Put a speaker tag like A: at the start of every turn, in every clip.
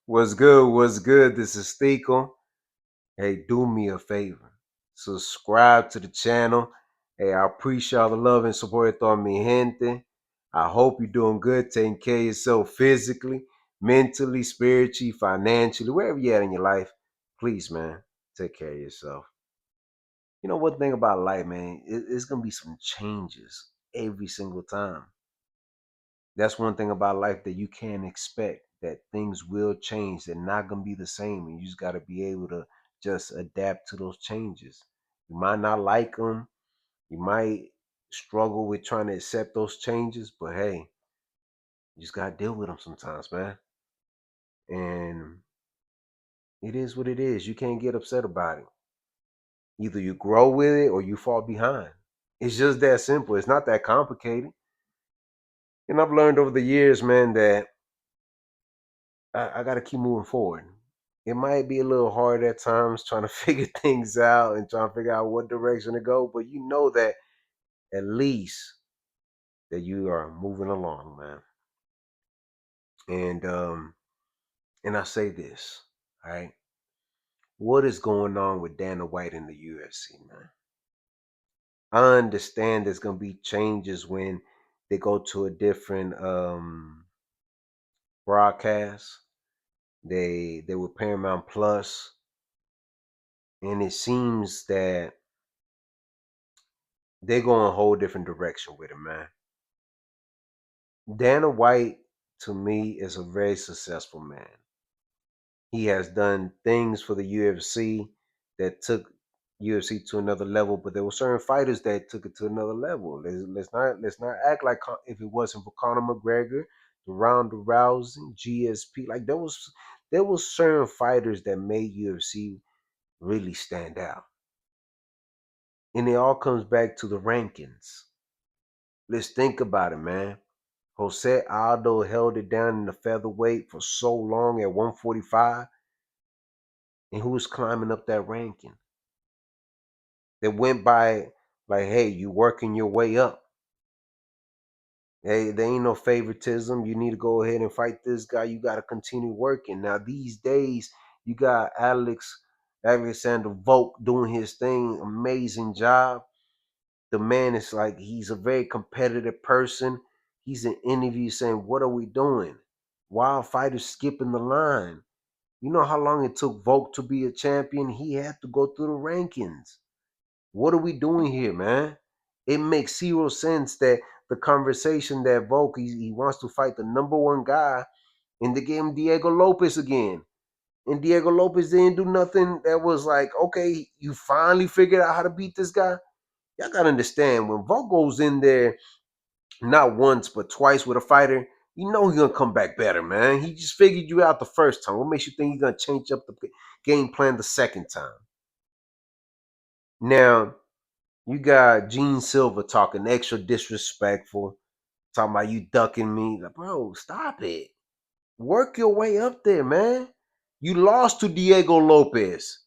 A: What's good? What's good? This is Steeple. Hey, do me a favor. Subscribe to the channel. Hey, I appreciate all the love and support on mi gente. I hope you're doing good, taking care of yourself physically, mentally, spiritually, financially, wherever you're at in your life. Please, man, take care of yourself. You know, one thing about life, man, it's going to be some changes every single time. That's one thing about life that you can't expect, that things will change. They're not going to be the same, and you just got to be able to just adapt to those changes. You might not like them, you might struggle with trying to accept those changes, but hey, you just got to deal with them sometimes, man. And it is what it is. You can't get upset about it. Either you grow with it or you fall behind. It's just that simple. It's not that complicated. And I've learned over the years, man, that I got to keep moving forward. It might be a little hard at times trying to figure things out and trying to figure out what direction to go, but you know that at least that you are moving along, man. And I say this, all right? What is going on with Dana White in the UFC, man? I understand there's gonna be changes when they go to a different broadcast. They were Paramount Plus, and it seems that they're going a whole different direction with it, man. Dana White, to me, is a very successful man. He has done things for the UFC that took UFC to another level, but there were certain fighters that took it to another level. Let's not act like if it wasn't for Conor McGregor, Ronda Rousey, GSP, like there was certain fighters that made UFC really stand out, and it all comes back to the rankings. Let's think about it, man. Jose Aldo held it down in the featherweight for so long at 145, and who was climbing up that ranking? That went by like, hey, you working your way up. Hey, there ain't no favoritism. You need to go ahead and fight this guy. You got to continue working. Now, these days, you got Alexander Volk doing his thing. Amazing job. The man is like, he's a very competitive person. He's in interviews saying, what are we doing? Why are fighters skipping the line? You know how long it took Volk to be a champion? He had to go through the rankings. What are we doing here, man? It makes zero sense that the conversation that Volk, he wants to fight the number one guy, and they gave him Diego Lopez again. And Diego Lopez didn't do nothing that was like, okay, you finally figured out how to beat this guy. Y'all gotta understand, when Volk goes in there not once but twice with a fighter, you know he's gonna come back better, man. He just figured you out the first time. What makes you think he's gonna change up the game plan the second time? Now, you got Gene Silver talking extra disrespectful, talking about you ducking me. Like, bro, stop it. Work your way up there, man. You lost to Diego Lopez.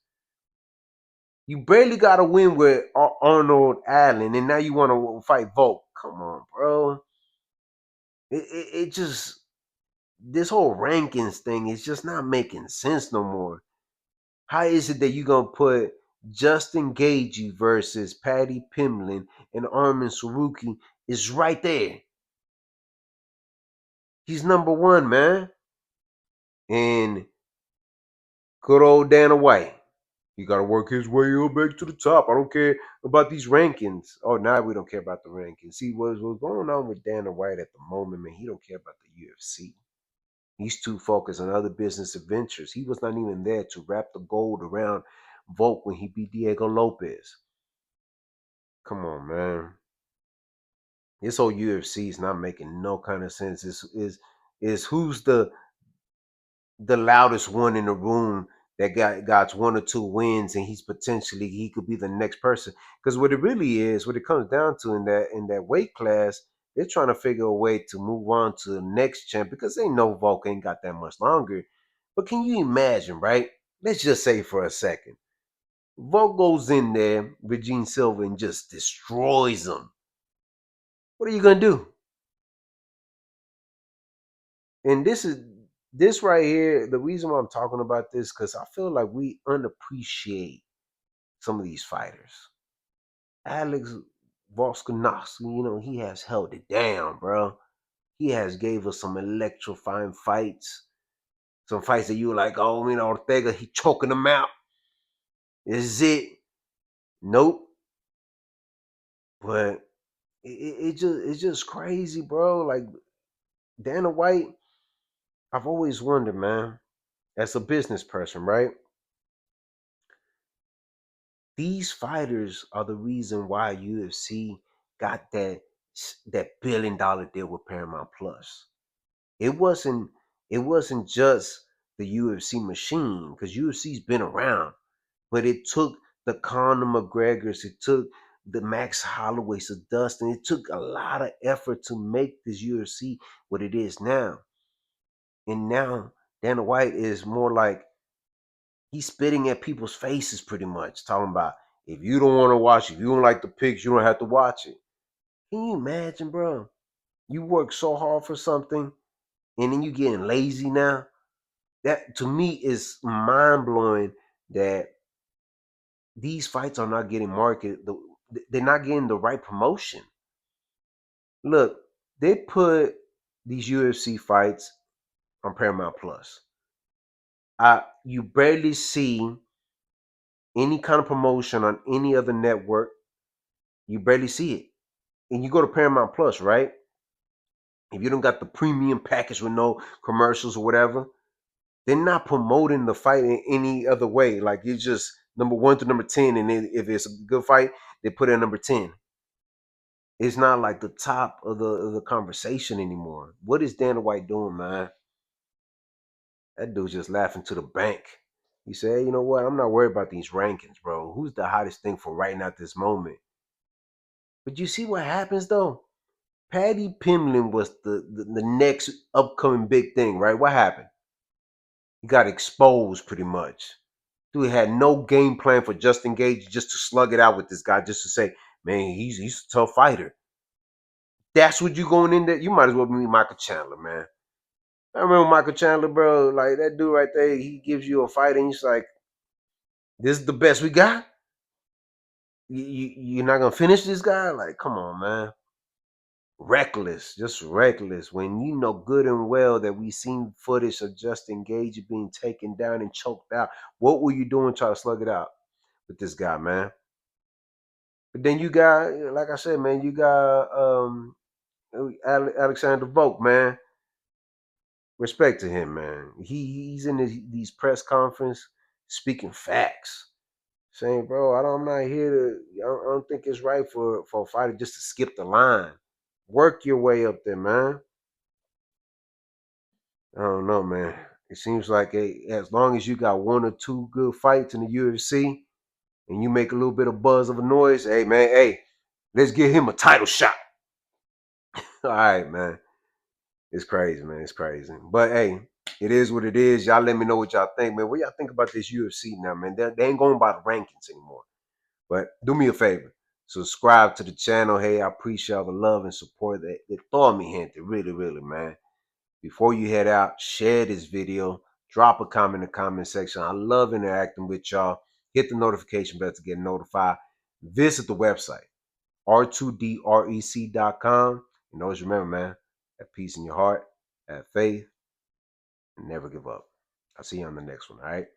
A: You barely got a win with Arnold Allen, and now you want to fight Volk. Come on, bro. It just, this whole rankings thing is just not making sense no more. How is it that you gonna put Justin Gagey versus Patty Pimlin and Armin Saruki is right there? He's number one, man. And good old Dana White. He got to work his way up back to the top. I don't care about these rankings. Oh, now we don't care about the rankings. See, what's going on with Dana White at the moment, man, he don't care about the UFC. He's too focused on other business adventures. He was not even there to wrap the gold around Volk when he beat Diego Lopez. Come on, man. This whole UFC is not making no kind of sense. Is who's the loudest one in the room that got one or two wins, and he could be the next person. Because what it really is, what it comes down to in that weight class, they're trying to figure a way to move on to the next champ because they know Volk ain't got that much longer. But can you imagine, right? Let's just say for a second, Volk goes in there with Gene Silva and just destroys him. What are you gonna do? And this is this right here, the reason why I'm talking about this, because I feel like we unappreciate some of these fighters. Alex Volkanovski, he has held it down, bro. He has gave us some electrifying fights. Some fights that you were like, oh, Ortega, he choking them out. This is it. Nope. But it's just crazy, bro. Like Dana White, I've always wondered, man, as a business person, right? These fighters are the reason why UFC got that $1 billion deal with Paramount Plus. It wasn't it wasn't just the UFC machine, because UFC's been around, but it took the Conor McGregors, it took the Max Holloways, the Dustin. It took a lot of effort to make this UFC what it is now. And now Dana White is more like he's spitting at people's faces pretty much, talking about if you don't want to watch it, if you don't like the picks, you don't have to watch it. Can you imagine, bro? You work so hard for something and then you getting lazy now. That to me is mind blowing that these fights are not getting marketed. They're not getting the right promotion. Look, they put these UFC fights on Paramount Plus. You barely see any kind of promotion on any other network. You barely see it. And you go to Paramount Plus, right? If you don't got the premium package with no commercials or whatever, they're not promoting the fight in any other way. Like it's just number 1 to number 10, and then if it's a good fight, they put it at number 10. It's not like the top of the conversation anymore. What is Dana White doing, man? That dude's just laughing to the bank. He said, hey, you know what? I'm not worried about these rankings, bro. Who's the hottest thing for right now at this moment? But you see what happens though? Paddy Pimblin was the next upcoming big thing, right? What happened? He got exposed pretty much. Dude had no game plan for Justin Gage, just to slug it out with this guy, just to say, man, he's a tough fighter. That's what you going in there. You might as well be Michael Chandler, man. I remember Michael Chandler, bro. Like that dude right there, he gives you a fight, and he's like, "This is the best we got. You're not gonna finish this guy? Like, come on, man." Reckless, just reckless. When you know good and well that we seen footage of Justin Gage being taken down and choked out. What were you doing trying to slug it out with this guy, man? But then you got, like I said, man, you got Alexander Volk, man. Respect to him, man. He's in these press conference speaking facts, saying, "Bro, I'm not here to. I don't think it's right for a fighter just to skip the line. Work your way up there, man." I don't know, man. It seems like as long as you got 1 or 2 good fights in the UFC and you make a little bit of buzz of a noise, hey, man, hey, let's give him a title shot. All right, man. It's crazy, man. It's crazy. But hey, it is what it is. Y'all let me know what y'all think, man. What y'all think about this UFC now, man? They ain't going by the rankings anymore. But do me a favor. Subscribe to the channel. Hey, I appreciate all the love and support that throw me, gente. Really, really, man. Before you head out, share this video. Drop a comment in the comment section. I love interacting with y'all. Hit the notification bell to get notified. Visit the website, r2drec.com. And always remember, man, have peace in your heart, have faith, and never give up. I'll see you on the next one, all right?